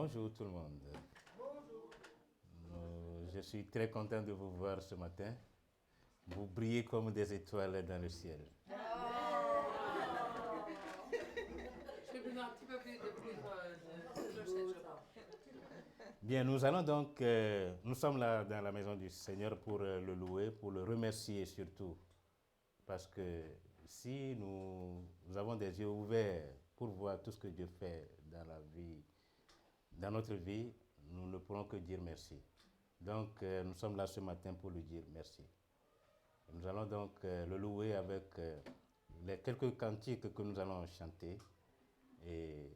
Bonjour tout le monde. Je suis très content de vous voir ce matin. Vous brillez comme des étoiles dans le ciel. Je vais besoin un petit peu plus de clochette, je pense. Bien, nous allons donc, nous sommes là dans la maison du Seigneur pour le louer, pour le remercier surtout. Parce que si nous avons des yeux ouverts pour voir tout ce que Dieu fait dans la vie, dans notre vie, nous ne pourrons que dire merci. Donc, nous sommes là ce matin pour lui dire merci. Nous allons donc le louer avec les quelques cantiques que nous allons chanter et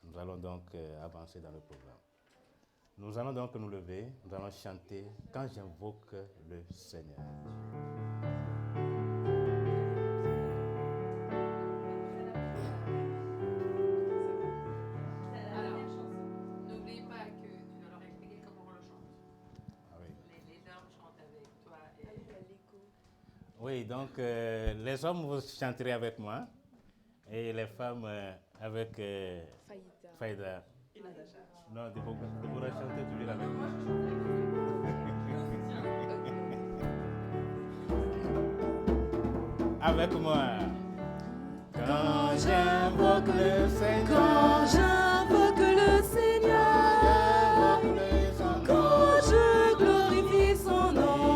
nous allons donc avancer dans le programme. Nous allons donc nous lever, nous allons chanter « Quand j'invoque le Seigneur ». Oui, donc les hommes, vous chanterez avec moi et les femmes avec Faïda. Non, de vous chanter toujours avec moi. Avec moi. Quand j'invoque le Seigneur. Quand j'invoque le Seigneur. Quand je glorifie son nom.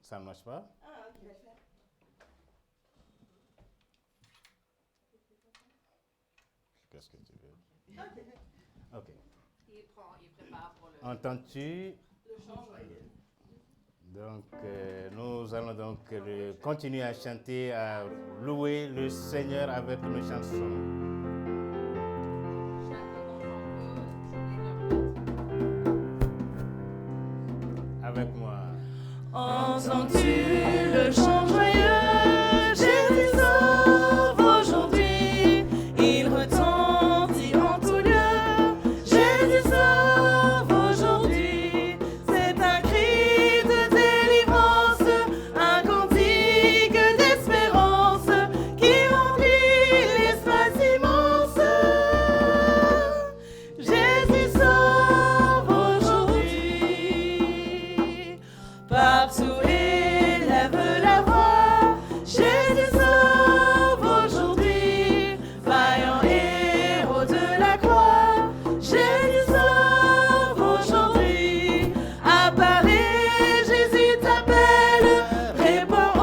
Ça ne marche pas? Ah, ok. Qu'est-ce que tu veux? Ok. Ok. Il prépare pour le... Entends-tu? Le chant, Donc, nous allons donc continuer à chanter, à louer le Seigneur avec nos chansons. Avec moi. Entends-tu le chant joyeux? Jésus sauve aujourd'hui. Il retentit en tout lieu. Jésus sauve aujourd'hui. C'est un cri de délivrance, un cantique d'espérance qui remplit l'espace immense. Jésus sauve aujourd'hui. Partout élève la voix, Jésus sauve aujourd'hui, vaillant héros de la croix, Jésus sauve aujourd'hui, apparaît, Jésus t'appelle, répands au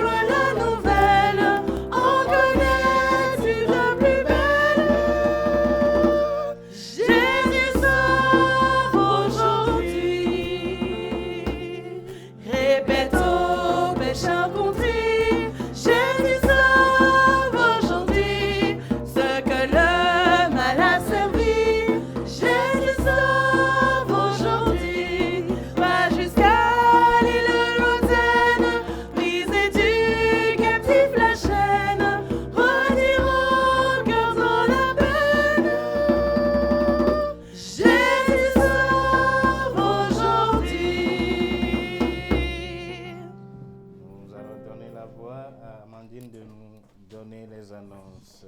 loin la nouvelle, en connais-tu de plus belle? Jésus sauve aujourd'hui. Répète aux pécheurs contrits, Jésus sauve aujourd'hui. Ce que le mal a servi, Jésus sauve aujourd'hui. Va jusqu'à l'île lointaine, briser du captif la chaîne, redire au cœur dans la peine. Jésus sauve aujourd'hui. Nous allons donner la voix à Amandine de nous donner les annonces.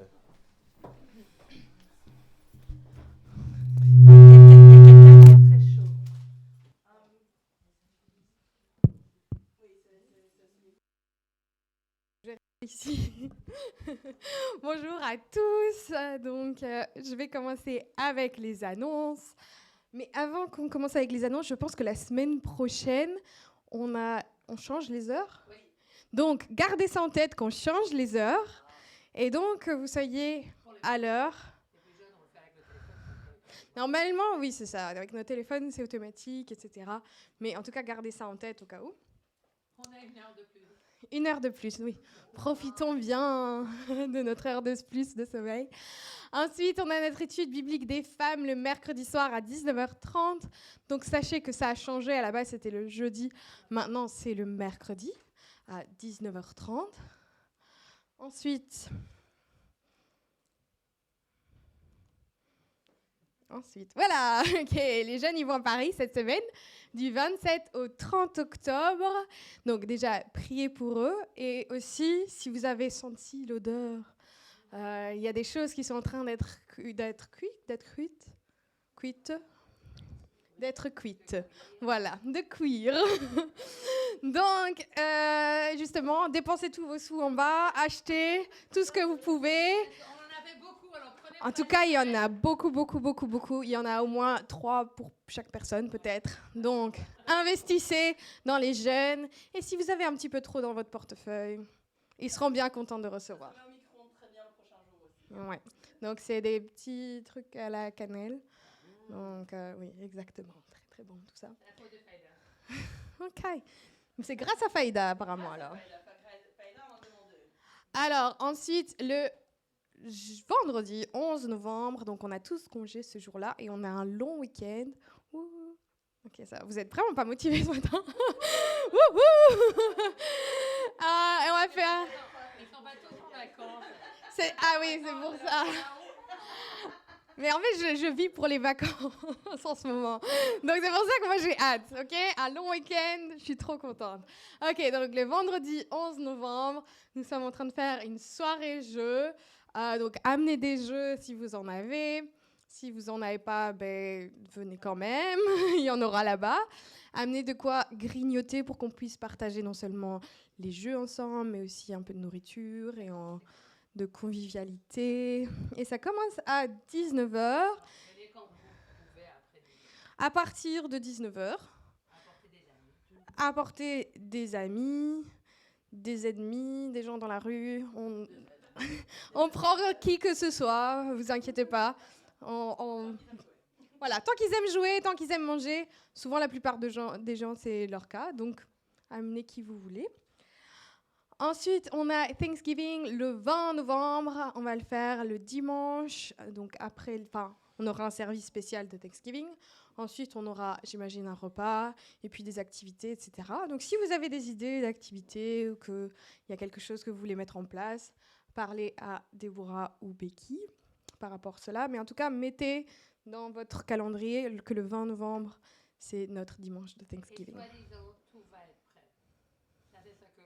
Ici. Bonjour à tous. Donc, je vais commencer avec les annonces. Mais avant qu'on commence avec les annonces, je pense que la semaine prochaine, on change les heures. Oui. Donc, gardez ça en tête qu'on change les heures. Et donc, que vous soyez à l'heure. Les plus jeunes, on le fait avec le téléphone. Normalement, oui, c'est ça. Avec nos téléphones, c'est automatique, etc. Mais en tout cas, gardez ça en tête au cas où. On a 1 heure de plus. 1 heure de plus, oui. Profitons bien de notre heure de plus de sommeil. Ensuite, on a notre étude biblique des femmes le mercredi soir à 19h30. Donc, sachez que ça a changé. À la base, c'était le jeudi. Maintenant, c'est le mercredi à 19h30. Ensuite, voilà, ok, les jeunes, ils vont à Paris cette semaine, du 27 au 30 octobre. Donc déjà, priez pour eux. Et aussi, si vous avez senti l'odeur, il y a des choses qui sont en train d'être cuites. Voilà, de cuire. Donc, justement, dépensez tous vos sous en bas, achetez tout ce que vous pouvez. On en avait beaucoup, alors prenez. En tout cas, il y en a beaucoup. Il y en a au moins 3 pour chaque personne, peut-être. Donc, investissez dans les jeunes. Et si vous avez un petit peu trop dans votre portefeuille, ils seront bien contents de recevoir. Un micro-ondes très bien le prochain jour aussi. Ouais. Donc, c'est des petits trucs à la cannelle. Donc, oui, exactement. Très, très bon, tout ça. La faute de Faïda. OK. C'est grâce à Faïda, apparemment, alors. Faïda en demande une. Alors, ensuite, le vendredi 11 novembre, donc on a tous congé ce jour-là et on a un long week-end. Ouh. Ok, ça, vous êtes vraiment pas motivés ce matin. Et on va faire. Ils sont pas tous en vacances. Ah oui, c'est pour ça. Mais en fait, je vis pour les vacances en ce moment. Donc c'est pour ça que moi j'ai hâte, ok? Un long week-end, je suis trop contente. Ok, donc le vendredi 11 novembre, nous sommes en train de faire une soirée jeu. Donc amenez des jeux si vous en avez. Si vous en avez pas, ben venez quand même. Il y en aura là-bas. Amenez de quoi grignoter pour qu'on puisse partager non seulement les jeux ensemble, mais aussi un peu de nourriture et de convivialité. Et ça commence à 19h. Venez quand vous pouvez après. À partir de 19h, Apportez des amis. des ennemis, des gens dans la rue. On prend qui que ce soit, vous inquiétez pas. Voilà, tant qu'ils aiment jouer, tant qu'ils aiment manger, souvent la plupart des gens, c'est leur cas. Donc, amenez qui vous voulez. Ensuite, on a Thanksgiving le 20 novembre. On va le faire le dimanche. Donc on aura un service spécial de Thanksgiving. Ensuite, on aura, j'imagine, un repas et puis des activités, etc. Donc, si vous avez des idées d'activités ou qu'il y a quelque chose que vous voulez mettre en place, parlez à Déborah ou Becky par rapport à cela. Mais en tout cas, mettez dans votre calendrier que le 20 novembre, c'est notre dimanche de Et Thanksgiving. soi-disant, tout va être prêt. Ça, c'est ça que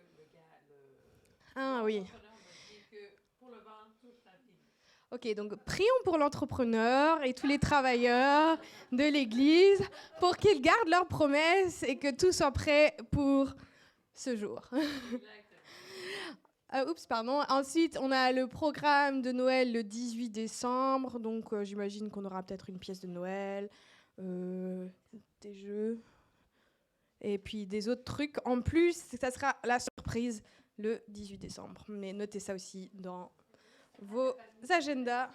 Ah oui. l'entrepreneur me dit que pour le vin, tout sera fini. Ok, donc prions pour l'entrepreneur et tous les travailleurs de l'Église pour qu'ils gardent leurs promesses et que tout soit prêt pour ce jour. Pardon. Ensuite, on a le programme de Noël le 18 décembre. Donc, j'imagine qu'on aura peut-être une pièce de Noël, des jeux et puis des autres trucs. En plus, ça sera la surprise le 18 décembre. Mais notez ça aussi dans vos agendas.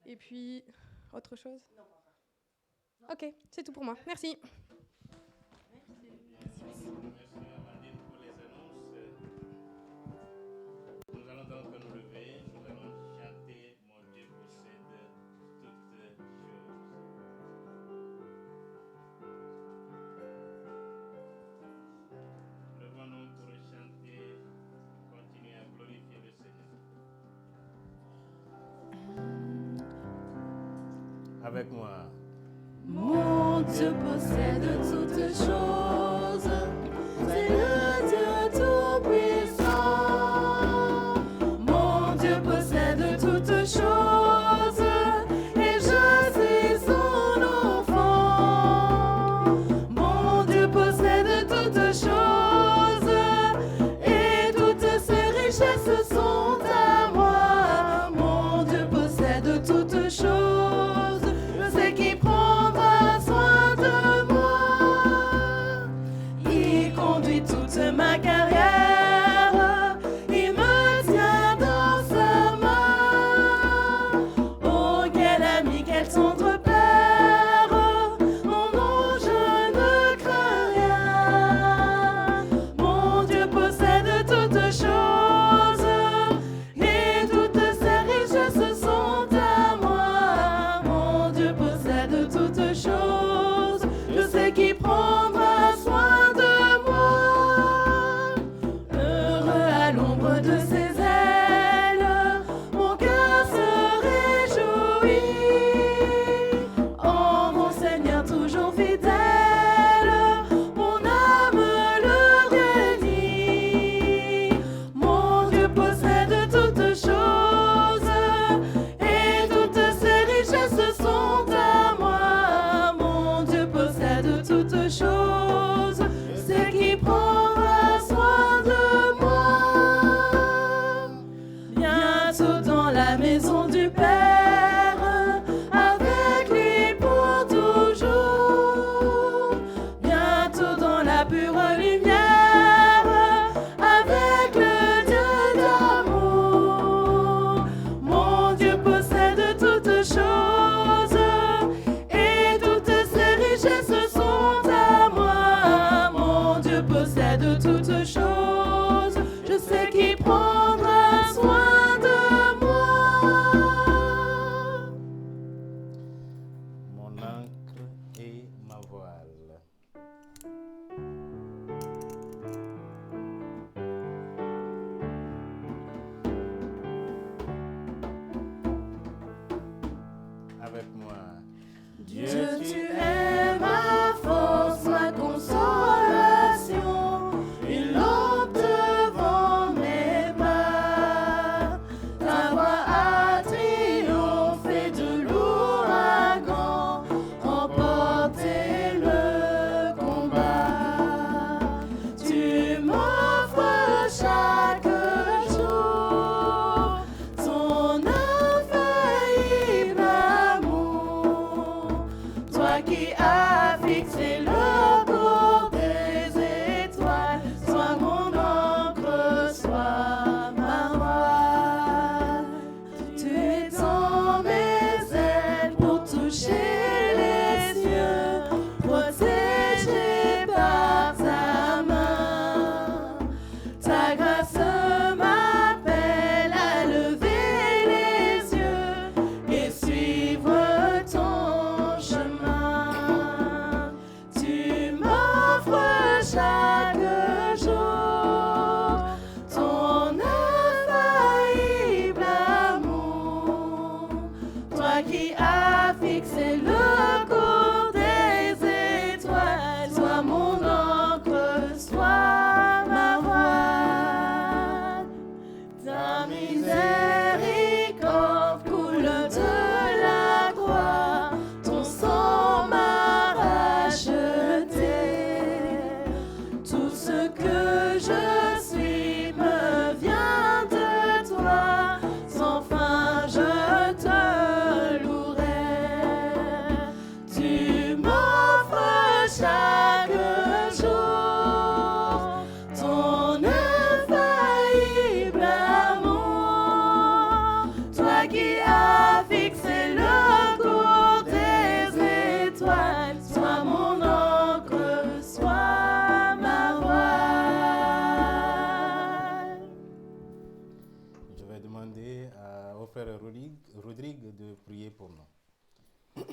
Et puis, autre chose? Ok, c'est tout pour moi. Merci. Merci Amandine pour les annonces. Nous allons donc nous lever, nous allons chanter Mon Dieu possède toutes choses. Levons-nous pour chanter, continuer à glorifier le Seigneur. Avec moi. Mon Dieu possède toutes choses, c'est le Dieu tout-puissant. Mon Dieu possède toutes choses, et je suis son enfant. Mon Dieu possède toutes choses, et toutes ses richesses richesses sont à moi. Mon Dieu possède toutes choses. Je sais qu'il prendra soin de moi. Il conduit toute ma carrière. Il me tient dans sa main. Oh, quel ami, quel tendre père. Non, non, je ne crains rien. Mon Dieu possède toutes choses. Et toutes ses richesses sont à moi. Mon Dieu possède toutes choses. Je sais qu'il prendra soin de moi. Heureux à l'ombre de ses ailes, mon cœur se réjouit. Oh, mon Seigneur toujours fidèle, mon âme le bénit. Mon Dieu possède toutes choses, et toutes ses richesses sont à moi. Mon Dieu possède toutes choses, c'est qui prendra soin de moi. Bientôt dans la maison du Père, avec lui pour toujours. Bientôt dans la pure lumière, avec le Dieu d'amour. Mon Dieu possède toutes choses, et toutes ses richesses sont à moi. Mon Dieu possède toutes choses, je sais qu'il prendra soin de moi. Mon ancre et ma voile. Avec moi. Dieu, tu es ma force, ma consolation, une lampe devant mes pas. Ta voix a triomphé de l'ouragan, remporté le combat. Tu m'offres chaque jour ton infaillible amour. Toi qui as fixé le cours des étoiles, sois mon encre, sois ma voile. Tu étends mes ailes pour toucher les cieux, protégé par ta main. Ta grâce m'appelle à lever les yeux et suivre ton chemin. Tu m'offres chaque jour ton infaillible amour. Toi qui as fixé le cours des étoiles, sois mon encre, sois ma voile. Ta miséricorde coule de la croix, ton sang m'a racheté. Tout ce que je suis me vient de toi, sans fin je te louerai. Tu m'offres chaque jour ton infaillible amour. Toi qui as fixé le cours des étoiles, sois mon encre, sois ma voile. Je vais demander au frère Rodrigue de prier pour nous. Je te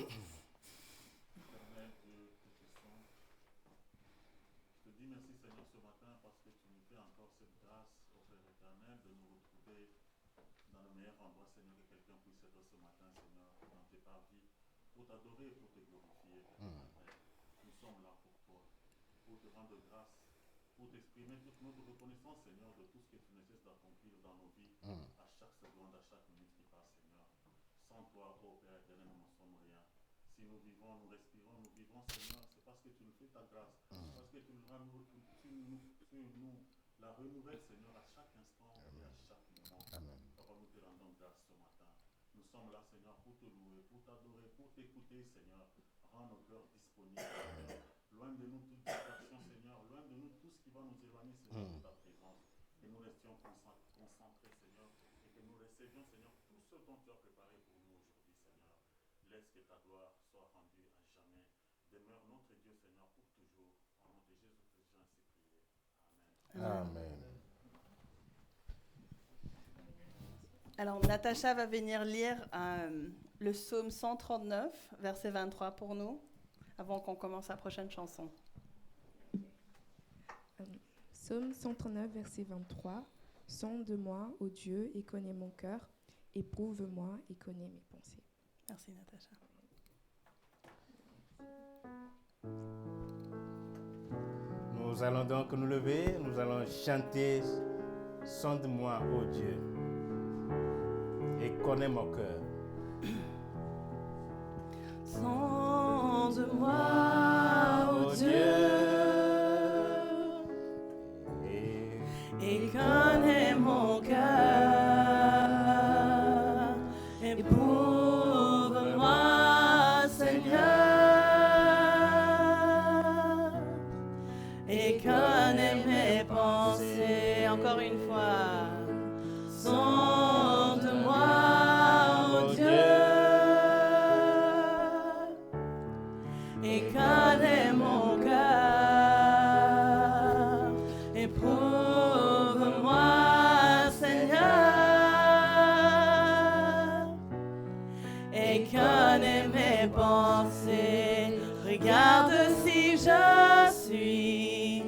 dis merci Seigneur ce matin parce que tu nous fais encore cette grâce, au Père éternel, de nous retrouver dans le meilleur endroit, Seigneur, que quelqu'un puisse être ce matin, Seigneur, dans tes parvis, pour t'adorer et pour te glorifier. Nous sommes là pour toi, pour te rendre grâce, pour t'exprimer toute notre reconnaissance, Seigneur, de tout ce que tu ne cesses d'accomplir dans nos vies, à chaque seconde, à chaque minute qui passe, Seigneur. Sans toi, ô Père éternel, nous n'en sommes rien. Si nous vivons, nous respirons, nous vivons, Seigneur, c'est parce que tu nous fais ta grâce, parce que tu nous la renouvelle, Seigneur, à chaque instant et à chaque moment. Amen. Papa, nous te rendons grâce ce matin. Nous sommes là, Seigneur, pour te louer, pour t'adorer, pour t'écouter, Seigneur. Rends nos cœurs disponibles, Seigneur. Loin de nous toute distraction, Seigneur. Loin de nous tout ce qui va nous éloigner, Seigneur, de ta présence. Que nous restions concentrés, Seigneur. Et que nous recevions, Seigneur, tout ce dont tu as préparé pour nous aujourd'hui, Seigneur. Laisse que ta gloire soit rendue à jamais. Demeure notre Dieu, Seigneur, pour toujours. Au nom de Jésus-Christ, j'ai ainsi prié. Amen. Amen. Alors, Natacha va venir lire le psaume 139, verset 23 pour nous, avant qu'on commence la prochaine chanson. Psaume 139, verset 23. Sonde-moi, ô Dieu, et connais mon cœur. Éprouve-moi et connais mes pensées. Merci, Natacha. Nous allons donc nous lever, nous allons chanter « Sonde-moi, ô Dieu, et connais mon cœur ». Sonde-moi, ô Dieu, et connais mon cœur. Éprouve-moi, Seigneur, et connais mes pensées. Encore une fois. Sonde-moi, ô Dieu, et connais mon cœur. Éprouve-moi, Seigneur, et connais mes pensées. Regarde si je suis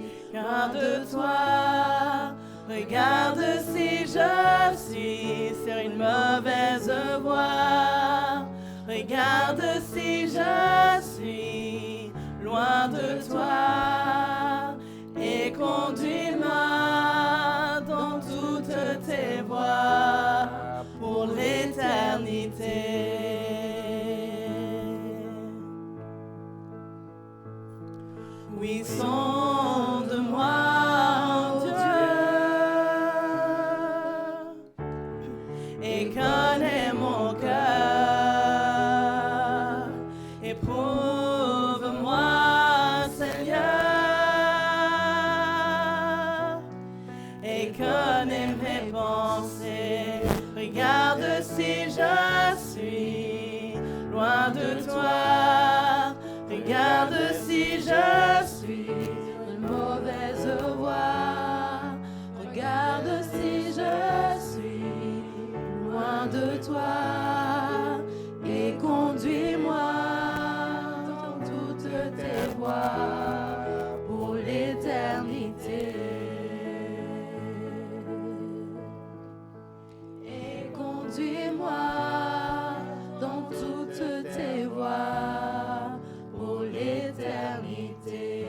de toi. Regarde si je suis sur une mauvaise voie. Regarde si je suis loin de toi. Et conduis-moi dans toutes tes voies pour l'éternité. Oui, sonde-moi, ô Dieu, et connais mon cœur. Éprouve-moi, Seigneur, et connais mes pensées. Regarde si je suis loin de toi. Regarde si je suis une mauvaise voie. Regarde si je suis loin de toi. Et conduis-moi dans toutes tes voies pour l'éternité. Et conduis-moi dans toutes tes voies pour l'éternité.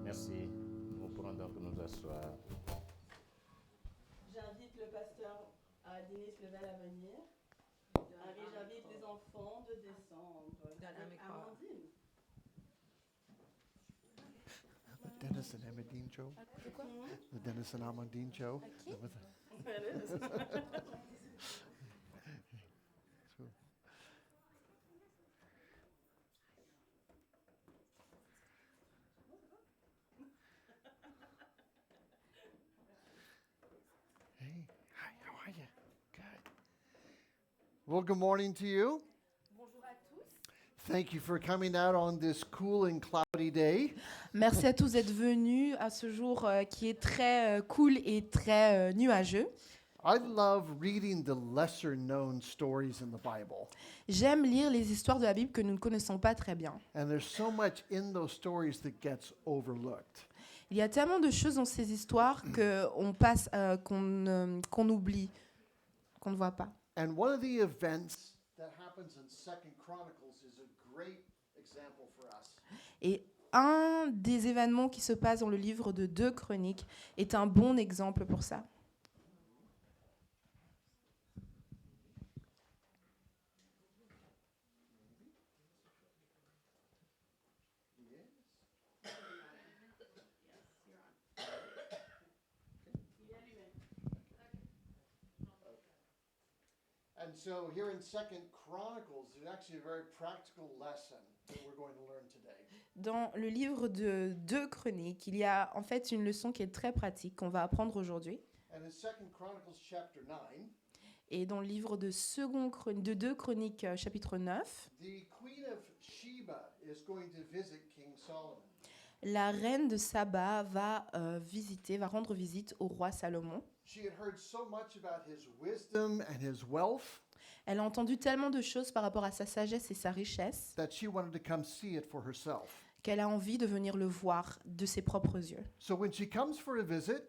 Merci. Nous pourrons donc nous asseoir. J'invite le pasteur Denis Level à venir. J'invite les enfants de descendre. Avec Amandine. The Dennis and Amandine show. The Dennis and Amandine show. Hey, hi, how are you? Good. Well, good morning to you. Bonjour à tous. Thank you for coming out on this cool and cloudy day. Merci à tous d'être venus à ce jour qui est très cool et très nuageux. I love reading the lesser known stories in the Bible. J'aime lire les histoires de la Bible que nous ne connaissons pas très bien. And there's so much in those stories that gets overlooked. Il y a tellement de choses dans ces histoires qu'on passe, qu'on oublie, qu'on ne voit pas. And one of the events that happens in 2 Chronicles is a great example for us. Et un des événements qui se passe dans le livre de 2 Chroniques est un bon exemple pour ça. And so here in Second Chronicles, there's actually a very practical lesson that we're going to learn today. Dans le livre de 2 Chroniques, il y a en fait une leçon qui est très pratique qu'on va apprendre aujourd'hui. And in Second Chronicles chapter 9, Et dans le livre de 2 Chroniques, chapitre 9, the Queen of Sheba is going to visit King Solomon. la reine de Saba va rendre visite au roi Salomon. She had heard so much about his wisdom and his wealth Elle a entendu tellement de choses par rapport à sa sagesse et sa richesse that she wanted to come see it for herself. qu'elle a envie de venir le voir de ses propres yeux. So when she comes for a visit,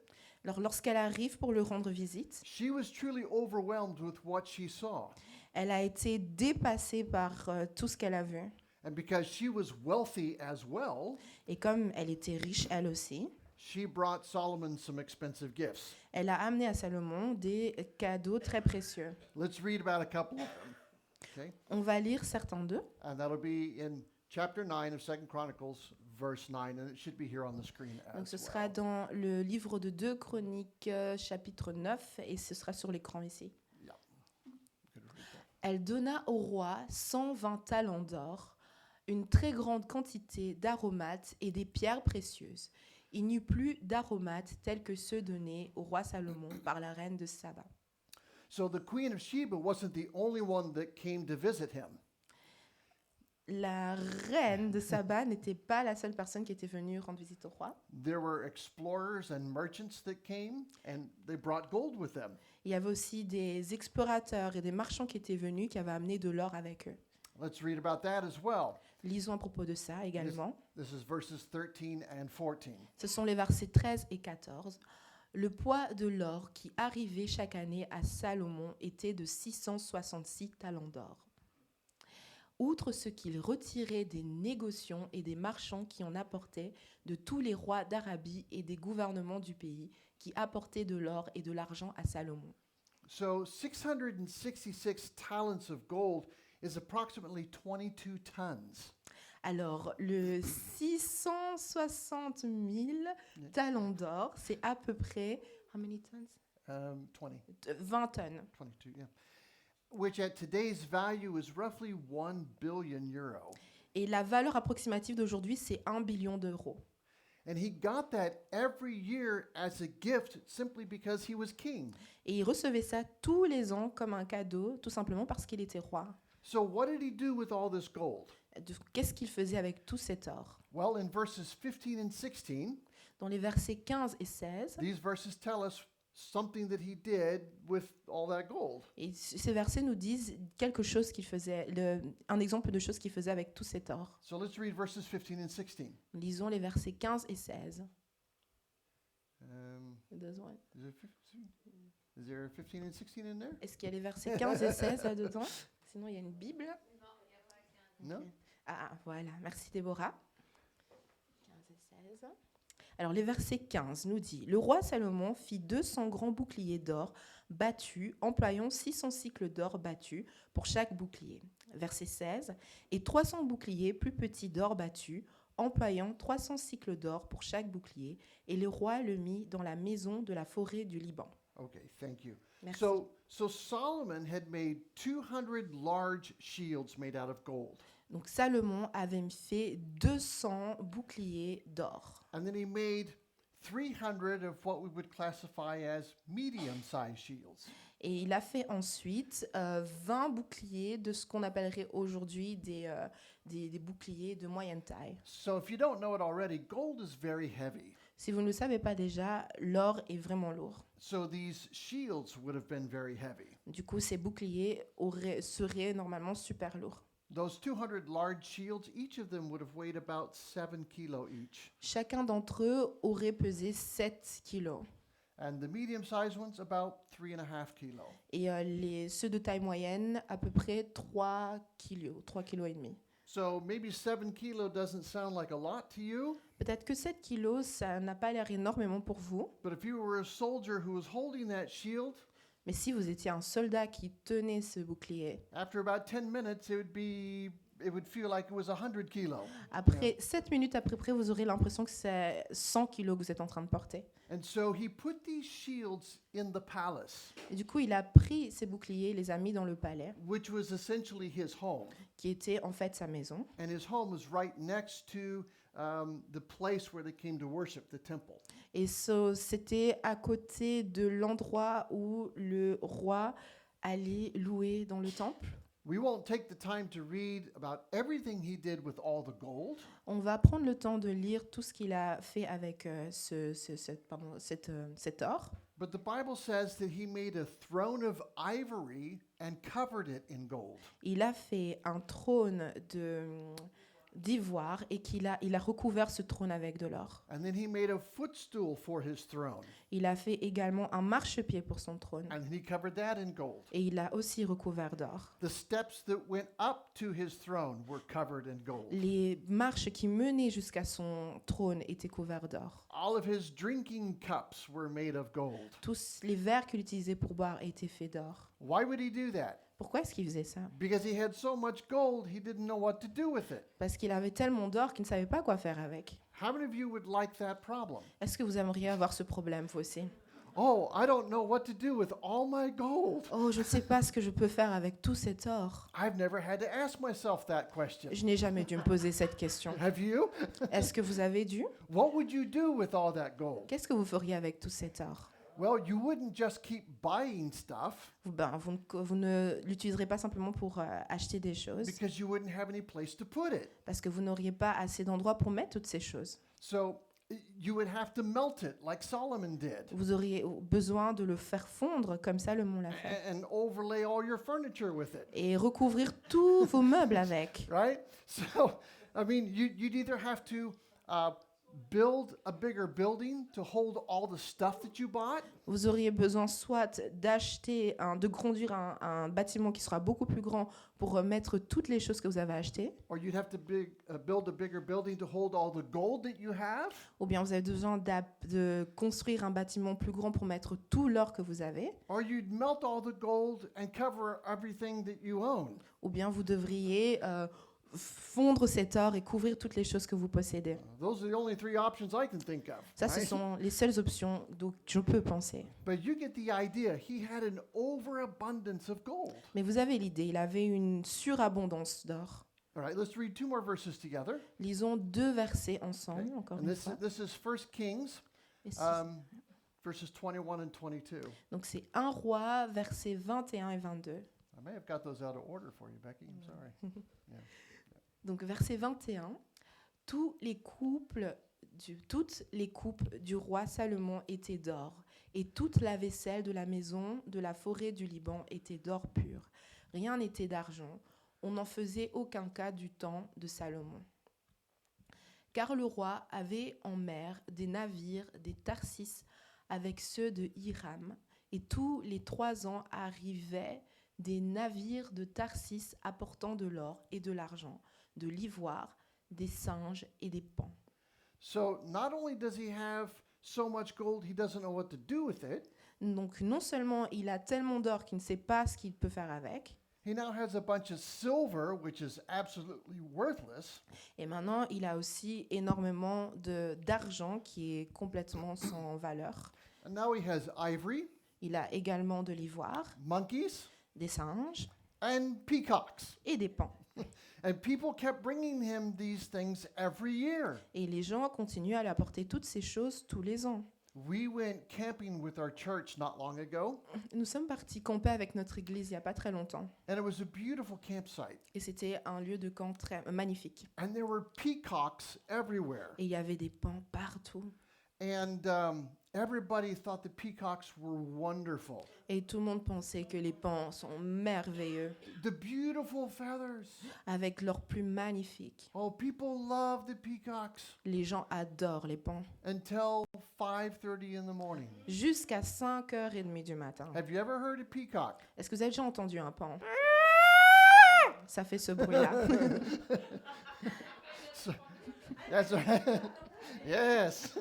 Alors lorsqu'elle arrive pour le rendre visite, she was truly overwhelmed with what she saw. elle a été dépassée par tout ce qu'elle a vu. And because she was wealthy as well, Et comme elle était riche elle aussi, she brought Solomon some expensive gifts. elle a amené à Salomon des cadeaux très précieux. Let's read about a couple of them. Okay? On va lire certains d'eux. And that'll be in chapter 9 of 2 Chronicles, verse 9, and it should be here on the screen Donc as ce sera well. dans le livre de 2 Chroniques, chapitre 9, et ce sera sur l'écran ici. Yeah. Could read that. Elle donna au roi 120 talents d'or, une très grande quantité d'aromates et des pierres précieuses. Il n'y eut plus d'aromates tels que ceux donnés au roi Salomon par la reine de Saba. So the Queen of Sheba wasn't the only one that came to visit him. La reine de Saba n'était pas la seule personne qui était venue rendre visite au roi. There were explorers and merchants that came, and they brought gold with them. Il y avait aussi des explorateurs et des marchands qui étaient venus, qui avaient amené de l'or avec eux. Let's read about that as well. Lisons à propos de ça également. This is verses 13 and 14. Ce sont les versets 13 et 14. Le poids de l'or qui arrivait chaque année à Salomon était de 666 talents d'or. Outre ce qu'il retirait des négociants et des marchands qui en apportaient, de tous les rois d'Arabie et des gouvernements du pays qui apportaient de l'or et de l'argent à Salomon. So 666 talents of gold is approximately 22 tons. Alors, le 660 000 talents d'or, c'est à peu près... How many tons? 20, 20 tonnes. 22, yeah. Which at today's value is roughly 1 billion euro. Et la valeur approximative d'aujourd'hui, c'est 1 billion d'euros. And he got that every year as a gift simply because he was king. Et il recevait ça tous les ans comme un cadeau, tout simplement parce qu'il était roi. So what did he do with all this gold? Qu'est-ce qu'il faisait avec tout cet or? Well, in verses 15 and 16, Dans les versets 15 et 16, these verses tell us something that he did with all that gold. et ces versets nous disent quelque chose qu'il faisait, un exemple de choses qu'il faisait avec tout cet or. So let's read verses 15 and 16. Lisons les versets 15 et 16. Is there 15 and 16 in there? Est-ce qu'il y a les versets 15 et 16 là-dedans? Sinon, il y a une Bible. No? Ah, voilà. Merci, Déborah. 15 et 16. Alors, les versets 15 nous dit « Le roi Salomon fit 200 grands boucliers d'or battus, employant 600 cycles d'or battus pour chaque bouclier. » Verset 16 « Et 300 boucliers plus petits d'or battus, employant 300 cycles d'or pour chaque bouclier. Et le roi le mit dans la maison de la forêt du Liban. » Okay, thank you. Merci. So Solomon had made 200 large shields made out of gold. Donc, Salomon avait fait 200 boucliers d'or. And then he made 300 of what we would classify as medium-sized shields. Et il a fait ensuite 20 boucliers de ce qu'on appellerait aujourd'hui des boucliers de moyenne taille. So if you don't know it already, gold is very heavy. Si vous ne le savez pas déjà, l'or est vraiment lourd. So these shields would have been very heavy. Du coup, ces boucliers seraient normalement super lourds. Those 200 large shields, each of them would have weighed about 7 kilos each. Chacun d'entre eux aurait pesé 7 kilos. And the medium-sized ones, about 3.5 kilos. Et ceux de taille moyenne, à peu près 3 kilos, 3 kilos et demi. So maybe 7 kilos doesn't sound like a lot to you, Peut-être que 7 kilos, ça n'a pas l'air énormément pour vous. but if you were a soldier who was holding that shield, Mais si vous étiez un soldat qui tenait ce bouclier, after about 10 minutes, it would be it would feel like it was 100 kilos. Après 7 minutes à peu près, vous aurez l'impression que c'est 100 kilos que vous êtes en train de porter. And so he put these shields in the palace, Et du coup, il a pris ses boucliers, les a mis dans le palais, which was essentially his home. qui était en fait sa maison. And his home was right next to the place where they came to worship, the temple. Et c'était à côté de l'endroit où le roi allait louer dans le temple. We won't take the time to read about everything he did with all the gold, On va prendre le temps de lire tout ce qu'il a fait avec cet or. but the Bible says that he made a throne of ivory and covered it in gold. Il a fait un trône d'ivoire et il a recouvert ce trône avec de l'or. And then he made a footstool for his throne, Il a fait également un marchepied pour son trône and he covered that in gold. et il l'a aussi recouvert d'or. The steps that went up to his throne were covered in gold. Les marches qui menaient jusqu'à son trône étaient couvertes d'or. All of his drinking cups were made of gold. Tous les verres qu'il utilisait pour boire étaient faits d'or. Why would he do that? Pourquoi est-ce qu'il faisait ça? Because he had so much gold, he didn't know what to do with it. Parce qu'il avait tellement d'or qu'il ne savait pas quoi faire avec. How many of you would like that problem? Est-ce que vous aimeriez avoir ce problème, vous aussi? Oh, I don't know what to do with all my gold. Oh, je ne sais pas ce que je peux faire avec tout cet or. I've never had to ask myself that question. Je n'ai jamais dû me poser cette question. Have you? Est-ce que vous avez dû? What would you do with all that gold? Qu'est-ce que vous feriez avec tout cet or? Well, you wouldn't just keep buying stuff Vous ne l'utiliserez pas simplement pour acheter des choses, because you wouldn't have any place to put it. parce que vous n'auriez pas assez d'endroits pour mettre toutes ces choses. So you would have to melt it like Solomon did Vous auriez besoin de le faire fondre comme Salomon l'a fait. and overlay all your furniture with it, Et recouvrir tous vos meubles avec. right? So, I mean, you'd either have to build a bigger building to hold all the stuff that you bought, Vous auriez besoin soit de grandir un bâtiment qui sera beaucoup plus grand pour mettre toutes les choses que vous avez achetées, or you'd have to build a bigger building to hold all the gold that you have, ou bien vous avez besoin de construire un bâtiment plus grand pour mettre tout l'or que vous avez, or you'd melt all the gold and cover everything that you own. ou bien vous devriez fondre cet or et couvrir toutes les choses que vous possédez. Those are the only three options I can think of. Ça, ce right? sont les seules options dont je peux penser. But you get the idea. He had an overabundance of gold. Mais vous avez l'idée, il avait une surabondance d'or. All right, let's read two more verses together. Lisons 2 versets ensemble, encore And une this, fois. this is 1 Kings, Et verses 21 and 22. donc c'est 1 Roi, versets 21 et 22. I may have got those out of order for you, Becky. I'm sorry. Donc verset 21, toutes les coupes du roi Salomon étaient d'or, et toute la vaisselle de la maison de la forêt du Liban était d'or pur. Rien n'était d'argent, on n'en faisait aucun cas du temps de Salomon. Car le roi avait en mer des navires des Tarsis avec ceux de Hiram, et tous les 3 ans arrivaient des navires de Tarsis apportant de l'or et de l'argent, de l'ivoire, des singes et des paons. So not only does he have so much gold, he doesn't know what to do with it. Donc non seulement il a tellement d'or qu'il ne sait pas ce qu'il peut faire avec, He now has a bunch of silver, which is absolutely worthless. et maintenant il a aussi énormément d'argent qui est complètement sans valeur. And now he has ivory, Il a également de l'ivoire, monkeys, des singes and peacocks. et des paons. And people kept bringing him these things every year. Et les gens continuent à lui apporter toutes ces choses tous les ans. We went camping with our church not long ago, Nous sommes partis camper avec notre église il n'y a pas très longtemps. and it was a beautiful campsite. Et c'était un lieu de camp très magnifique. And there were peacocks everywhere. Et il y avait des paons partout. And everybody thought the peacocks were wonderful. Et tout le monde pensait que les paons sont merveilleux, The beautiful feathers. avec leurs plumes magnifiques. Oh, people love the peacocks Les gens adorent les paons. until 5:30 in the morning. Jusqu'à 5h30 du matin. Have you ever heard a peacock? Est-ce que vous avez déjà entendu un paon? Ça fait ce bruit-là. That's right. Yes.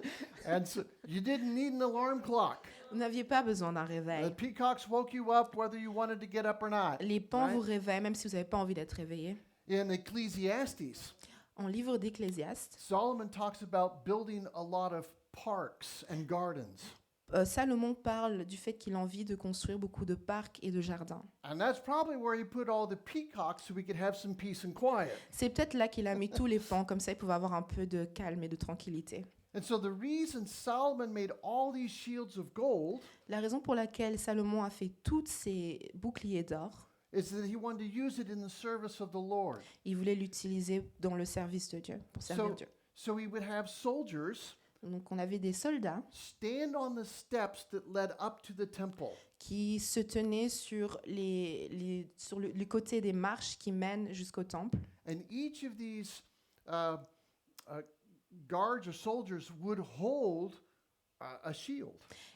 And so you didn't need an alarm clock. Vous n'aviez pas besoin d'un The réveil. peacocks woke you up whether you wanted to get up or not. Les paons right? vous réveillent même si vous n'avez pas envie d'être réveillé. In Ecclesiastes, En livre d'Ecclésiaste, Solomon talks about building a lot of parks and gardens. Salomon parle du fait qu'il a envie de construire beaucoup de parcs et de jardins. And that's probably where he put all the peacocks so we could have some peace and quiet. C'est peut-être là qu'il a mis tous les pans, comme ça il pouvait avoir un peu de calme et de tranquillité. And so the reason Solomon made all these shields of gold La raison pour laquelle Salomon a fait tous ces boucliers d'or, is that he wanted to use it in the service of the Lord. il voulait l'utiliser dans le service de Dieu, pour servir So, Dieu. so he would have soldiers Donc on avait des soldats stand on the steps that led up to the temple. qui se tenaient sur sur le côté des marches qui mènent jusqu'au temple. And each of these guards or soldiers would hold a shield.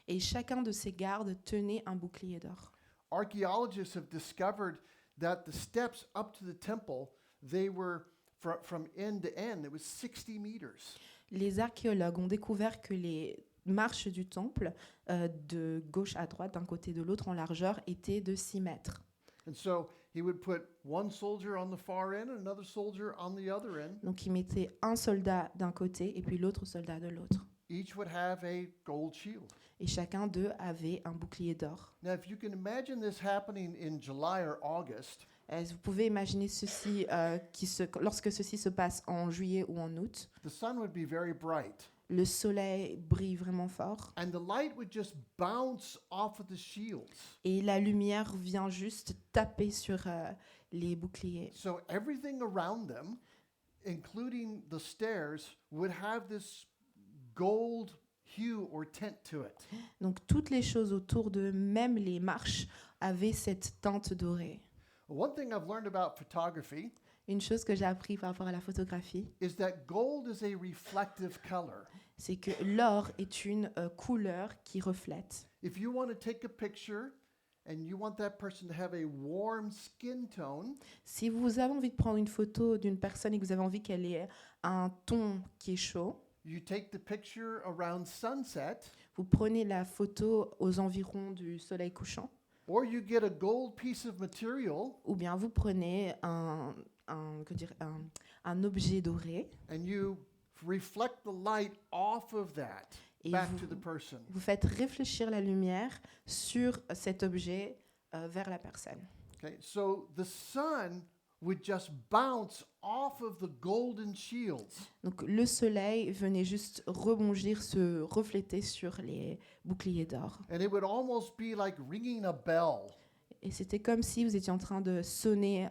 Et chacun de ces gardes tenait un bouclier d'or. Archaeologists have discovered that the steps up to the temple, they were from end to end, it was 60 meters. Les archéologues ont découvert que les marches du temple, de gauche à droite, d'un côté et de l'autre en largeur, étaient de 6 mètres. And so he would put one soldier on the far end and another soldier on the other end. Donc il mettait un soldat d'un côté et puis l'autre soldat de l'autre. Each would have a gold shield. Et chacun d'eux avait un bouclier d'or. Now, if you can imagine this happening in July or August, Vous pouvez imaginer ceci, lorsque ceci se passe en juillet ou en août, the sun would be very bright. le soleil brille vraiment fort And the light would just bounce off of the shields. et la lumière vient juste taper sur les boucliers. So everything around them, including the stairs, would have this gold hue or tint to it. Donc toutes les choses autour d'eux, même les marches, avaient cette teinte dorée. One thing I've learned about photography Une chose que j'ai appris par rapport à la photographie, is that gold is a reflective color. c'est que l'or est une couleur qui reflète. If you want to take a picture and you want that person to have a warm skin tone, Si vous avez envie de prendre une photo d'une personne et que vous avez envie qu'elle ait un ton qui est chaud, you take the picture around sunset, vous prenez la photo aux environs du soleil couchant, or you get a gold piece of material ou bien vous prenez un objet doré and you reflect the light off of that et back vous, to the person. vous faites réfléchir la lumière sur cet objet vers la personne. Okay, so the sun would just bounce off of the golden shields. Donc le soleil venait juste rebondir, se refléter sur les boucliers d'or. And it would almost be like ringing a bell. Et c'était comme si vous étiez en train de sonner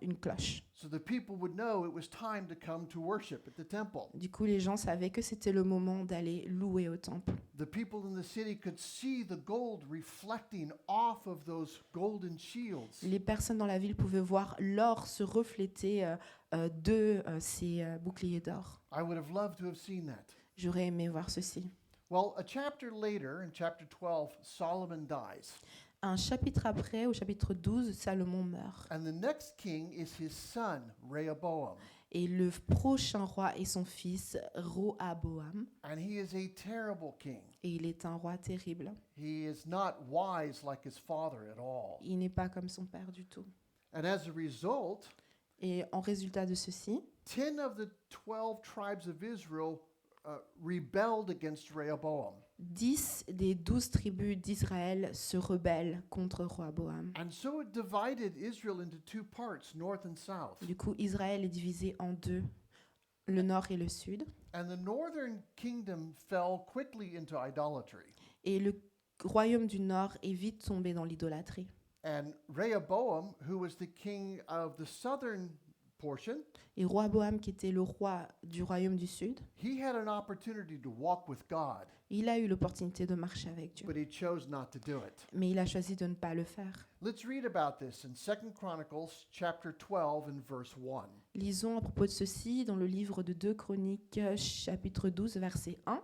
une cloche. So the people would know it was time to come to worship at the temple. Du coup, les gens savaient que c'était le moment d'aller louer au temple. The people in the city could see the gold reflecting off of those golden shields. Les personnes dans la ville pouvaient voir l'or se refléter de ces boucliers d'or. I would have loved to have seen that. J'aurais aimé voir ceci. Well, a chapter later, in chapter 12, Solomon dies. Un chapitre après, au chapitre 12, Salomon meurt. And the next king is his son, Rehoboam. Et le prochain roi est son fils, Rohaboam. And he is a terrible king. Et il est un roi terrible. He is not wise like his father at all. Il n'est pas comme son père du tout. And as a result, Et en résultat de ceci, 10 of the 12 tribes of Israel rebelled against Rehoboam. 10 des 12 tribus d'Israël se rebellent contre Rohaboam. And so it divided Israel into two parts, north and south. Du coup, Israël est divisé en deux, le nord et le sud. And the northern kingdom fell quickly into idolatry. Et le royaume du nord est vite tombé dans l'idolâtrie. And Rehoboam, who was the king of the southern portion, Et Rohaboam, qui était le roi du royaume du sud, he had an opportunity to walk with God, il a eu l'opportunité de marcher avec Dieu. but he chose not to do it. Mais il a choisi de ne pas le faire. Let's read about this in 2 Chronicles chapter 12 and verse 1. Lisons à propos de ceci dans le livre de 2 Chroniques, chapitre 12, verset 1.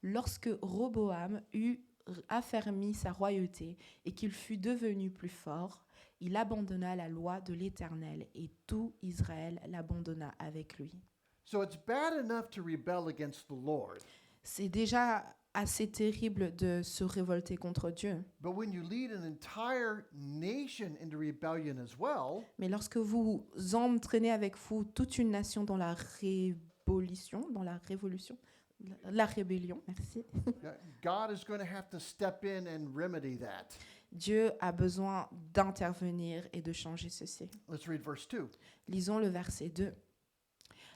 Lorsque Roboam eut affermi sa royauté et qu'il fut devenu plus fort, il abandonna la loi de l'Éternel et tout Israël l'abandonna avec lui. So it's bad enough to rebel against the Lord, C'est déjà assez terrible de se révolter contre Dieu. But when you lead an entire nation into rebellion as well, Mais lorsque vous entraînez avec vous toute une nation dans la révolution, la rébellion, merci, God is going to have to step in and remedy that. Dieu a besoin d'intervenir et de changer ceci. Let's read verse 2. Lisons le verset 2.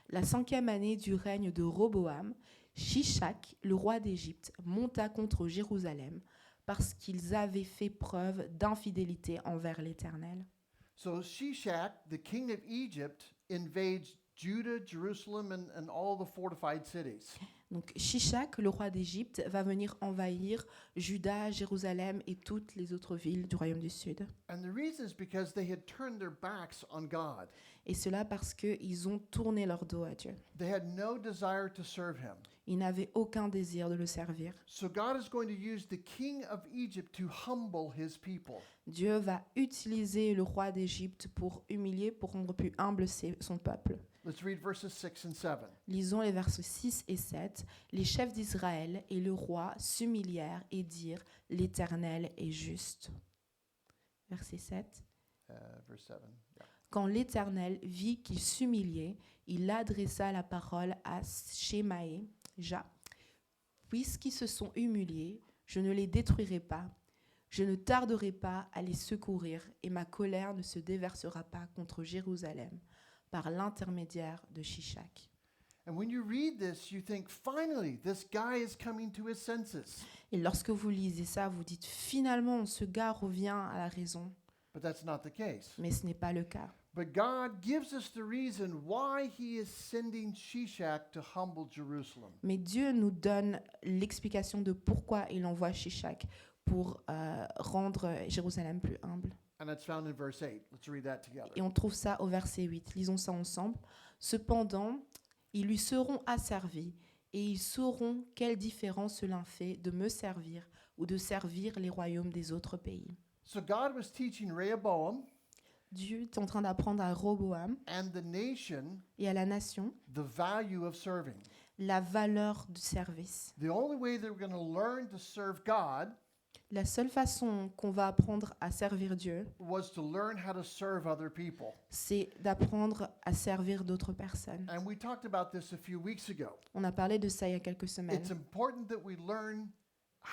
La 5e année du règne de Roboam, Shishak, le roi d'Égypte, monta contre Jérusalem parce qu'ils avaient fait preuve d'infidélité envers l'Éternel. So Shishak, the king of Egypt, invades Judah, Jerusalem, and all the fortified cities. Donc Shishak, le roi d'Égypte, va venir envahir Juda, Jérusalem et toutes les autres villes du royaume du Sud. And the reason is because they had turned their backs on God. Et cela parce qu'ils ont tourné leur dos à Dieu. They had no desire to serve him. Ils n'avaient aucun désir de le servir. So God is going to use the king of Egypt to humble his people. Dieu va utiliser le roi d'Égypte pour humilier, pour rendre plus humble son peuple. Let's read verses 6 and 7. Lisons les versets 6 et 7. Les chefs d'Israël et le roi s'humilièrent et dirent « L'Éternel est juste ». Verset 7. Verse 7. Yeah. Quand l'Éternel vit qu'il s'humiliait, il adressa la parole à Shemaï, puisqu'ils se sont humiliés, je ne les détruirai pas. Je ne tarderai pas à les secourir et ma colère ne se déversera pas contre Jérusalem par l'intermédiaire de Shishak. And when you read this, you think, finally, this guy is coming to his senses. Et lorsque vous lisez ça, vous dites finalement ce gars revient à la raison. But that's not the case. Mais ce n'est pas le cas. But God gives us the reason why he is sending Shishak to humble Jerusalem. Mais Dieu nous donne l'explication de pourquoi il envoie Shishak pour rendre Jérusalem plus humble. And that's found in verse 8. Let's read that together. Et on trouve ça au verset 8. Lisons ça ensemble. Cependant, ils lui seront asservis et ils sauront quelle différence cela fait de me servir ou de servir les royaumes des autres pays. So God was teaching Rehoboam Dieu est en train d'apprendre à Roboam and the nation et à la nation the value of serving. la valeur du service. The only way that we're going to learn to serve God La seule façon qu'on va apprendre à servir Dieu, was to learn how to serve other people. c'est d'apprendre à servir d'autres personnes. And we talked about this a few weeks ago. On a parlé de ça il y a quelques semaines. It's important that we learn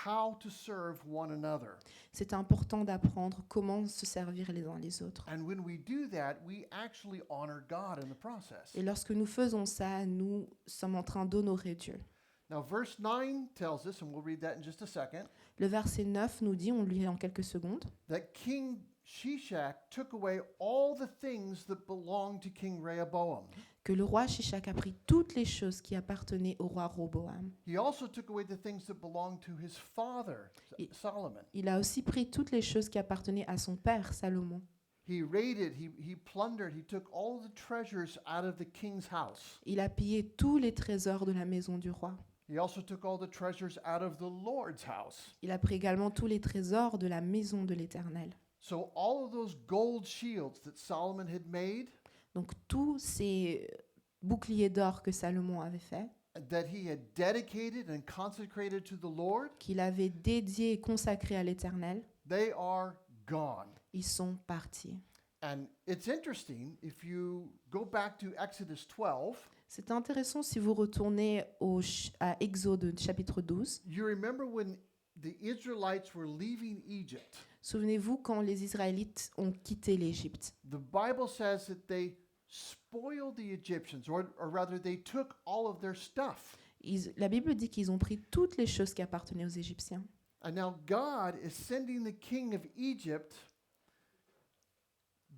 how to serve one another. C'est important d'apprendre comment se servir les uns les autres. And when we do that, we actually honor God in the process. Et lorsque nous faisons ça, nous sommes en train d'honorer Dieu. Now, verse 9 tells us, and we'll read that in just a second, Le verset 9 nous dit, on le lit en quelques secondes, that King Shishak took away all the things that belonged to King Rehoboam. que le roi Shishak a pris toutes les choses qui appartenaient au roi Roboam. He also took away the things that belonged to his father, I- Solomon. Il a aussi pris toutes les choses qui appartenaient à son père Salomon. He raided, he plundered, he took all the treasures out of the king's house. Il a pillé tous les trésors de la maison du roi. He also took all the treasures out of the Lord's house. Il a pris également tous les trésors de la maison de l'Éternel. So all of those gold shields that Solomon had made, Donc tous ces boucliers d'or que Salomon avait fait, that he had dedicated and consecrated to the Lord, qu'il avait dédiés et consacrés à l'Éternel, they are gone. ils sont partis. And it's interesting, if you go back to Exodus 12, C'est intéressant si vous retournez à Exode chapitre 12. you remember when the Israelites were leaving Egypt. Souvenez-vous quand les Israélites ont quitté l'Égypte. The Bible says that they spoiled the Egyptians, or rather, they took all of their stuff. La Bible dit qu'ils ont pris toutes les choses qui appartenaient aux Égyptiens. And now God is sending the king of Egypt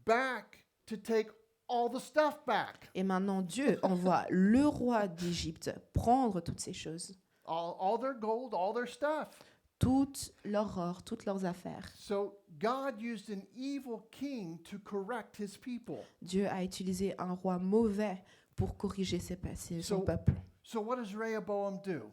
back to take all the stuff back. Et maintenant, Dieu envoie le roi d'Égypte prendre toutes ces choses, All their gold, all their stuff. toute leur or, toutes leurs affaires. So God used an evil king to correct his people. Dieu a utilisé un roi mauvais pour corriger son peuple. So what does Rehoboam do?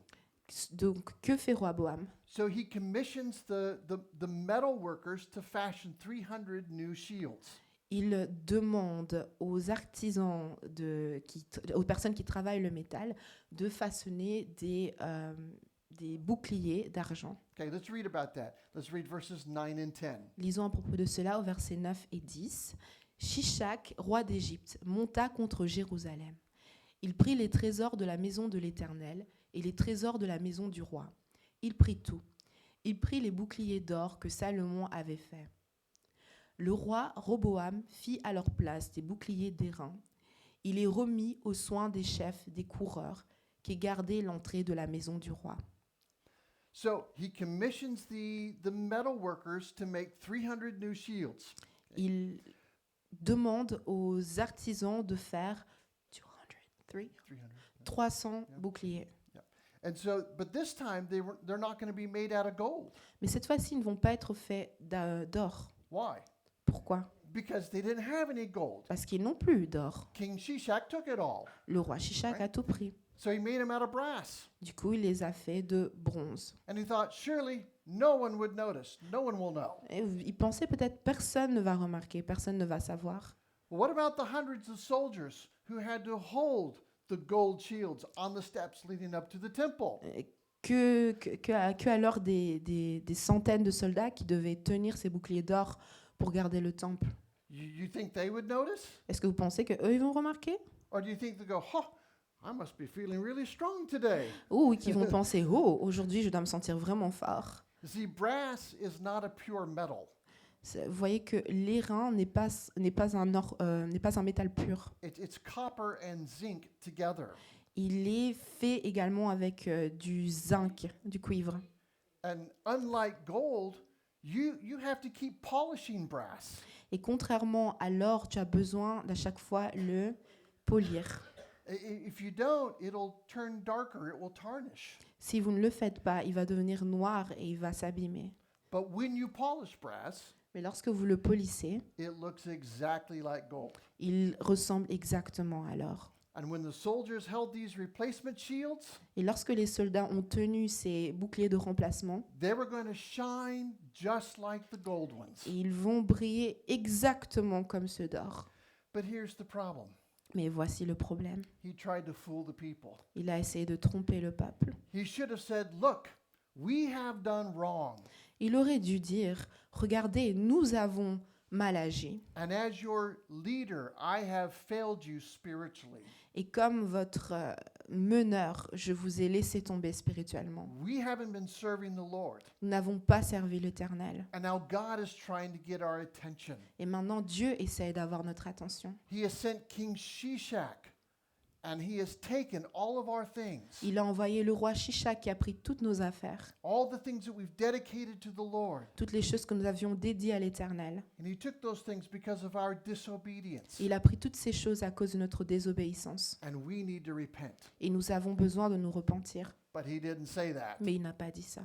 Donc, que fait Roboam? So he commissions the metal workers to fashion 300 new shields. Il demande aux artisans, aux personnes qui travaillent le métal, de façonner des boucliers d'argent. Okay, let's read about that. Let's read verses 9 and 10. Lisons à propos de cela au verset 9 et 10. Shishak, roi d'Égypte, monta contre Jérusalem. Il prit les trésors de la maison de l'Éternel et les trésors de la maison du roi. Il prit tout. Il prit les boucliers d'or que Salomon avait faits. Le roi Roboam fit à leur place des boucliers d'airain. Il les remit aux soins des chefs des coureurs qui gardaient l'entrée de la maison du roi. So he commissions the metal workers to make 300 new shields. Il demande aux artisans de faire 300 boucliers. And so, but this time they're not going to be made out of gold. Mais cette fois-ci, ils ne vont pas être faits d'or. Why? Pourquoi? Because they didn't have any gold. Parce qu'ils n'ont plus d'or. King Shishak took it all. Le roi Shishak a tout pris. So he made them out of brass. Du coup, il les a fait de bronze. And he thought, surely no one would notice. No one will know. Et il pensait peut-être personne ne va remarquer, personne ne va savoir. Well, what about the hundreds of soldiers who had to hold the gold shields on the steps leading up to the temple? Que alors des centaines de soldats qui devaient tenir ces boucliers d'or pour garder le temple? You think they would notice? Est-ce que vous pensez qu'eux, ils vont remarquer? Or do you think they go, oh, I must be feeling really strong today? Ou qu'ils vont penser, oh, aujourd'hui, je dois me sentir vraiment fort. You see, brass is not a pure metal. Vous voyez que l'airain n'est pas un métal pur. It's copper and zinc together. Il est fait également avec du zinc, du cuivre. And unlike gold, you have to keep polishing brass. Et contrairement à l'or, tu as besoin d'à chaque fois le polir. If you don't, it'll turn darker, it will tarnish. Si vous ne le faites pas, il va devenir noir et il va s'abîmer. But when you polish brass, Mais lorsque vous le polissez, it looks exactly like gold. il ressemble exactement à l'or. And when the soldiers held these replacement shields, Et lorsque les soldats ont tenu ces boucliers de remplacement, they were going to shine just like the gold ones. ils vont briller exactement comme ceux d'or. But here's the problem. Mais voici le problème. He tried to fool the people. Il a essayé de tromper le peuple. He should have said, look, we have done wrong. Il aurait dû dire, regardez, nous avons mal agi. And as your leader, I have failed you spiritually. Et comme votre meneur, je vous ai laissé tomber spirituellement. We haven't been serving the Lord. Nous n'avons pas servi l'Éternel. And now God is trying to get our attention. Et maintenant, Dieu essaie d'avoir notre attention. He has sent King Shishak, and he has taken all of our things, Il a envoyé le roi Shishak qui a pris toutes nos affaires, all the things that we've dedicated to the Lord. toutes les choses que nous avions dédiées à l'Éternel. And he took those things because of our disobedience. Il a pris toutes ces choses à cause de notre désobéissance. And we need to repent. Et nous avons besoin de nous repentir. But he didn't say that. Mais il n'a pas dit ça.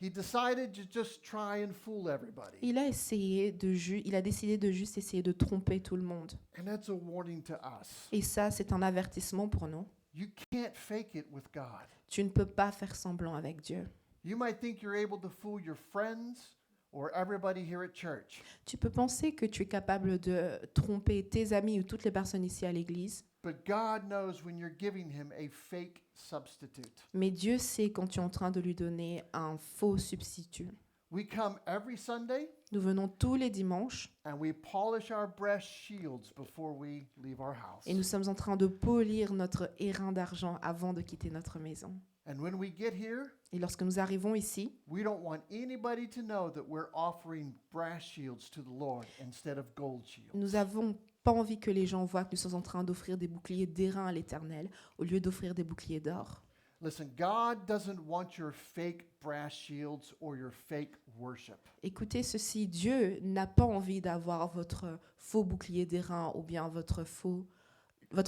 He decided to just try and fool everybody. Il a décidé de juste essayer de tromper tout le monde. And that's a warning to us. Et ça, c'est un avertissement pour nous. You can't fake it with God. Tu ne peux pas faire semblant avec Dieu. You might think you're able to fool your friends or everybody here at church. Tu peux penser que tu es capable de tromper tes amis ou toutes les personnes ici à l'église. But God knows when you're giving him a fake substitute. Mais Dieu sait quand tu es en train de lui donner un faux substitut. We come every Sunday Nous venons tous les dimanches and we polish our brass shields before we leave our house. et nous sommes en train de polir notre airain d'argent avant de quitter notre maison. And when we get here, Et lorsque nous arrivons ici, we don't want anybody to know that we're offering brass shields to the Lord instead of gold shields. nous n'avons pas envie que les gens voient que nous sommes en train d'offrir des boucliers d'airain à l'Éternel au lieu d'offrir des boucliers d'or. Listen, God doesn't want your fake brass shields or your fake worship. Écoutez ceci, Dieu n'a pas envie d'avoir votre faux bouclier d'airain ou bien votre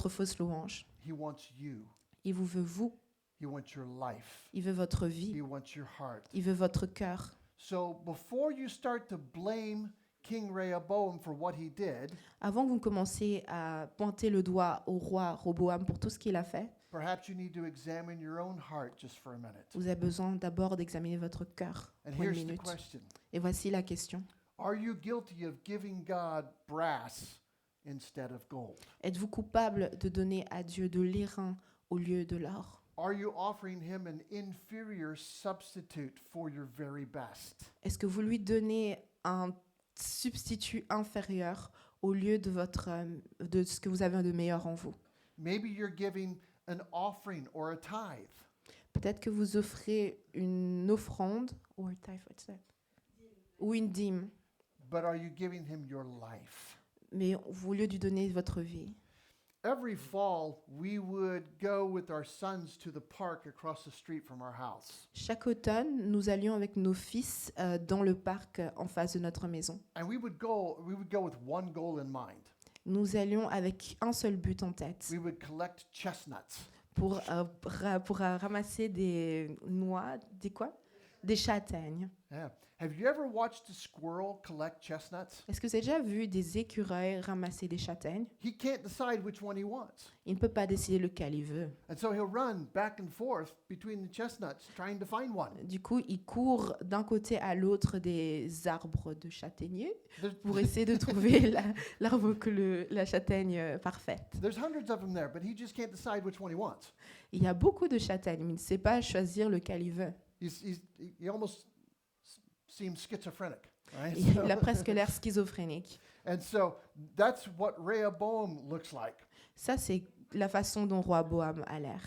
fausse louange. He wants you. Il vous veut vous, He wants your life. il veut votre vie, He wants your heart. il veut votre cœur. So before you start to blame King Rehoboam for what he did, Avant que vous commenciez à pointer le doigt au roi Roboam pour tout ce qu'il a fait, perhaps you need to examine your own heart just for a minute. vous avez besoin d'abord d'examiner votre cœur And pour une here's the minute. question. Et voici la question. Are you guilty of giving God brass instead of gold? Êtes-vous coupable de donner à Dieu de l'airain au lieu de l'or? Are you offering him an inferior substitute for your very best? Est-ce que vous lui donnez un substitut inférieur au lieu de ce que vous avez de meilleur en vous? Maybe you're giving an offering or a tithe. Peut-être que vous offrez une offrande or a tithe, what's that? Ou une dîme, But are you giving him your life? mais au lieu de lui donner votre vie. Every fall, we would go with our sons to the park across the street from our house. Chaque automne, nous allions avec nos fils dans le parc en face de notre maison. And we would go with one goal in mind. Nous allions avec un seul but en tête, We would collect chestnuts. pour ramasser des noix, des châtaignes. Yeah. Have you ever watched a squirrel collect chestnuts? Est-ce que vous avez déjà vu des écureuils ramasser des châtaignes? He can't decide which one he wants. Il ne peut pas décider lequel il veut. And so he'll run back and forth between the chestnuts trying to find one. Du coup, il court d'un côté à l'autre des arbres de châtaigniers There's, pour essayer de trouver la châtaigne parfaite. there's hundreds of them there, but he just can't decide which one he wants. Il y a beaucoup de châtaignes, mais il ne sait pas choisir lequel il veut. He almost seems schizophrenic, right? Il a presque l'air schizophrénique. And so that's what Rehoboam looks like. Ça, c'est la façon dont Roi Boam a l'air.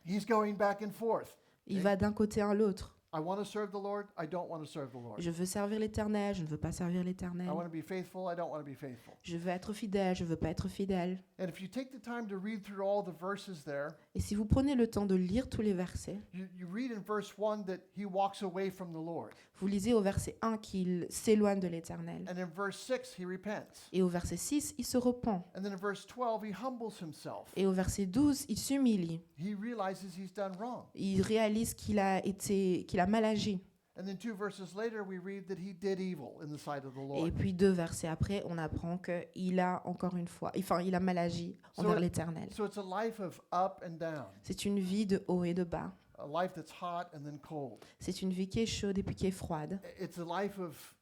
He's going back and forth. Il va d'un côté à l'autre. I want to serve the Lord. I don't want to serve the Lord. Je veux servir l'Éternel, je ne veux pas servir l'Éternel. I want to be faithful. I don't want to be faithful. Je veux être fidèle, je ne veux pas être fidèle. And if you take the time to read through all the verses there, Et si vous prenez le temps de lire tous les versets, you read in verse 1 that he walks away from the Lord. vous lisez au verset 1 qu'il s'éloigne de l'Éternel. And in verse 6, he repents. Et au verset 6, il se repent. And then in verse 12, he humbles himself. Et au verset 12, il s'humilie. He realizes he's done wrong. Il réalise qu'il a mal agi. And then 2 verses later, we read that he did evil in the sight of the Et Lord. puis 2 versets après, on apprend qu'il a encore une fois, il a mal agi envers l'Éternel. So it's a life of up and down, C'est une vie de haut et de bas. a life that's hot and then cold. C'est une vie qui est chaude et puis qui est froide. It's a life of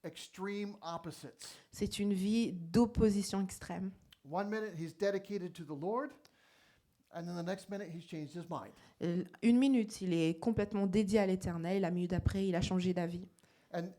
extreme opposites. C'est une vie d'opposition extrême. 1 minute he's dedicated to the Lord, and then the next minute he's changed his mind. Une minute, il est complètement dédié à l'Éternel. La minute d'après, il a changé d'avis. And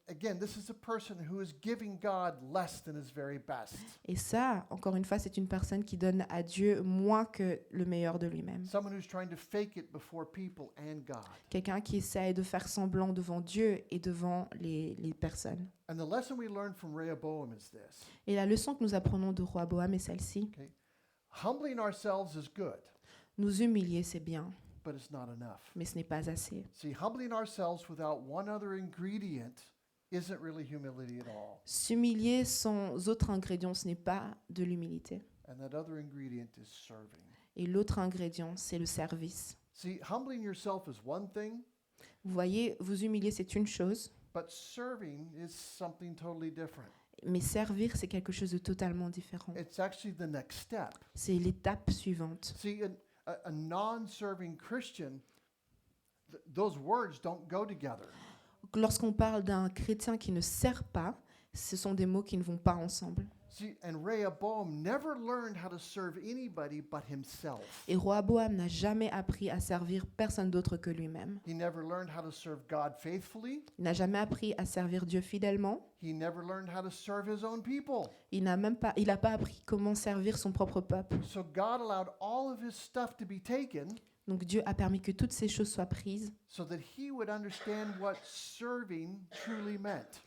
again, this is a person who is giving God less than his very best. Et ça, encore une fois, c'est une personne qui donne à Dieu moins que le meilleur de lui-même. Someone who's trying to fake it before people and God. Quelqu'un qui essaie de faire semblant devant Dieu et devant les personnes. And the lesson we learn from Rehoboam is this. Et la leçon que nous apprenons de Roi Boam est celle-ci. Humbling ourselves is good, Nous humilier, c'est bien, but it's not enough. mais ce n'est pas assez. See, humbling ourselves without one other ingredient isn't really humility at all. S'humilier sans autre ingrédient, ce n'est pas de l'humilité. And that other ingredient is serving. Et l'autre ingrédient, c'est le service. See, humbling yourself is one thing, Vous voyez, vous humilier, c'est une chose, but serving is something totally different. mais servir, c'est quelque chose de totalement différent. It's actually the next step. C'est l'étape suivante. See, a non-serving Christian, those words don't go together. Lorsqu'on parle d'un chrétien qui ne sert pas, ce sont des mots qui ne vont pas ensemble. See, and Rehoboam never learned how to serve anybody but himself. Et Roi Boam n'a jamais appris à servir personne d'autre que lui-même. He never learned how to serve God faithfully. Il n'a jamais appris à servir Dieu fidèlement. He never learned how to serve his own people. Il n'a pas appris comment servir son propre peuple. So God allowed all of his stuff to be taken Donc Dieu a permis que toutes ces choses soient prises so that he would understand what serving truly meant.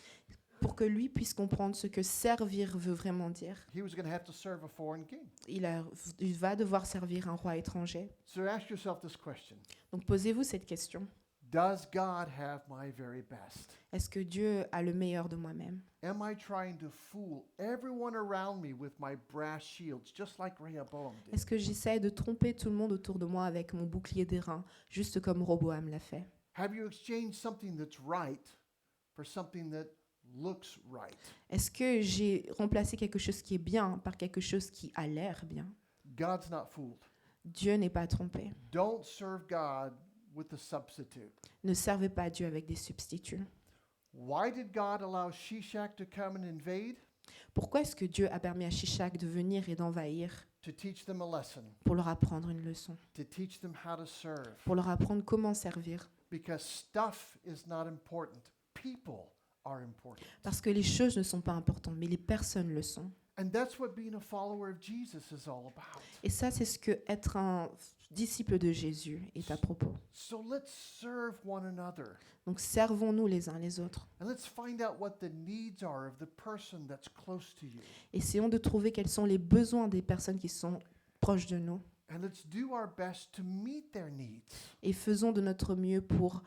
pour que lui puisse comprendre ce que servir veut vraiment dire. He was going to have to serve a foreign king. Il va devoir servir un roi étranger. So ask yourself this question. Donc posez-vous cette question. Does God have my very best? Est-ce que Dieu a le meilleur de moi-même? Am I trying to fool everyone around me with my brass shields, just like Rehoboam did? Est-ce que j'essaie de tromper tout le monde autour de moi avec mon bouclier d'airain, juste comme Roboam l'a fait? Have you exchanged something that's right for something that looks right? Est-ce que j'ai remplacé quelque chose qui est bien par quelque chose qui a l'air bien? God's not fooled. Dieu n'est pas trompé. Don't serve God with a substitute. Ne servez pas Dieu avec des substituts. Why did God allow Shishak to come and invade? Pourquoi est-ce que Dieu a permis à Shishak de venir et d'envahir? to teach them a lesson, pour leur apprendre une leçon, to teach them how to serve. pour leur apprendre comment servir. Because stuff is not important. People are important. Parce que les choses ne sont pas importantes, mais les personnes le sont. And that's what being a follower of Jesus is all about. Et ça, c'est ce que être un disciple de Jésus est à propos. So let's serve one another. Donc servons-nous les uns les autres. And let's find out what the needs are of the person that's close to you. Essayons de trouver quels sont les besoins des personnes qui sont proches de nous. And let's do our best to meet their needs, Et faisons de notre mieux pour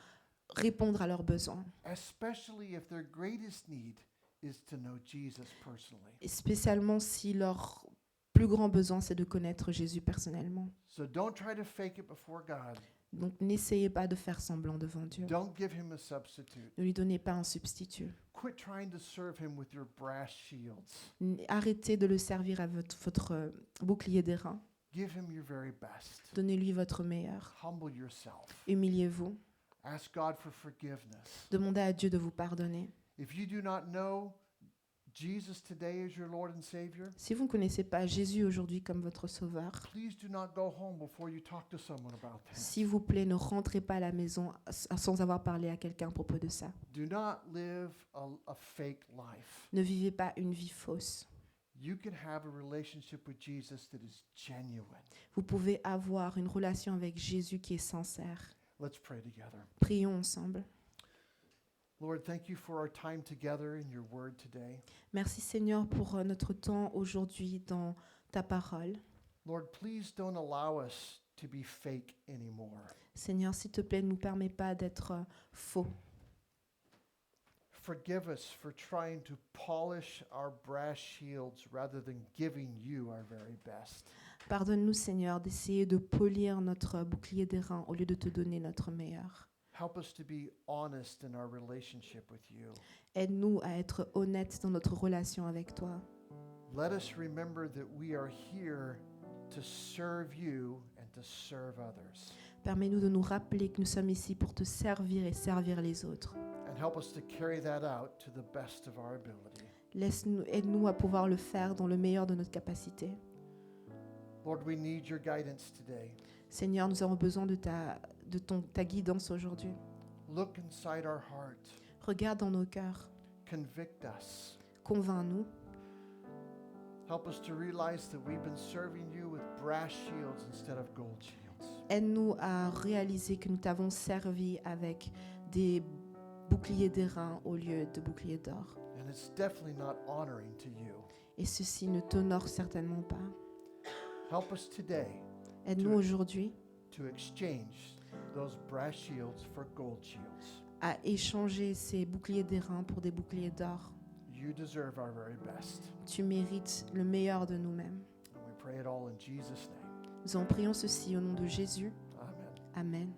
répondre à leurs besoins. especially if their greatest need is to know Jesus personally. Et spécialement si leur plus grand besoin, c'est de connaître Jésus personnellement. So don't try to fake it before God. Donc n'essayez pas de faire semblant devant Dieu. Don't give him a substitute. Ne lui donnez pas un substitut. Quit trying to serve him with your brass shields. Arrêtez de le servir à votre bouclier d'airain. Give him your very best. Donnez-lui votre meilleur. Humble yourself. Humiliez-vous. Ask God for forgiveness. Demandez à Dieu de vous pardonner. If you do not know Jesus today as your Lord and Savior, Si vous ne connaissez pas Jésus aujourd'hui comme votre sauveur, please do not go home before you talk to someone about that. s'il vous plaît, ne rentrez pas à la maison sans avoir parlé à quelqu'un à propos de ça. Do not live a fake life. Ne vivez pas une vie fausse. You can have a relationship with Jesus that is genuine. Vous pouvez avoir une relation avec Jésus qui est sincère. Let's pray together. Prions ensemble. Lord, thank you for our time together in your word today. Merci Seigneur pour notre temps aujourd'hui dans ta parole. Lord, please don't allow us to be fake anymore. Seigneur, s'il te plaît, ne nous permets pas d'être faux. Forgive us for trying to polish our brass shields rather than giving you our very best. Pardonne-nous Seigneur d'essayer de polir notre bouclier d'airain au lieu de te donner notre meilleur. Help us to be honest in our relationship with you. Aide-nous à être honnêtes dans notre relation avec toi. Let us remember that we are here to serve you and to serve others. Permets-nous de nous rappeler que nous sommes ici pour te servir et servir les autres. And help us to carry that out to the best of our ability. Aide-nous à pouvoir le faire dans le meilleur de notre capacité. Lord, we need your guidance today. Seigneur, nous avons besoin de ta guidance aujourd'hui. Look inside our heart. Regarde dans nos cœurs. Convict us. Convainc-nous. Help us to realize that we've been serving you with brass shields instead of gold shields. Aide-nous à réaliser que nous t'avons servi avec des boucliers d'airain au lieu de boucliers d'or. And it's definitely not honoring to you. Et ceci ne t'honore certainement pas. Help us today Aide-nous aujourd'hui to exchange those brass shields for gold shields. à échanger ces boucliers d'airain pour des boucliers d'or. You deserve our very best. Tu mérites le meilleur de nous-mêmes. And we pray it all in Jesus' name. Nous en prions ceci au nom de Jésus. Amen. Amen.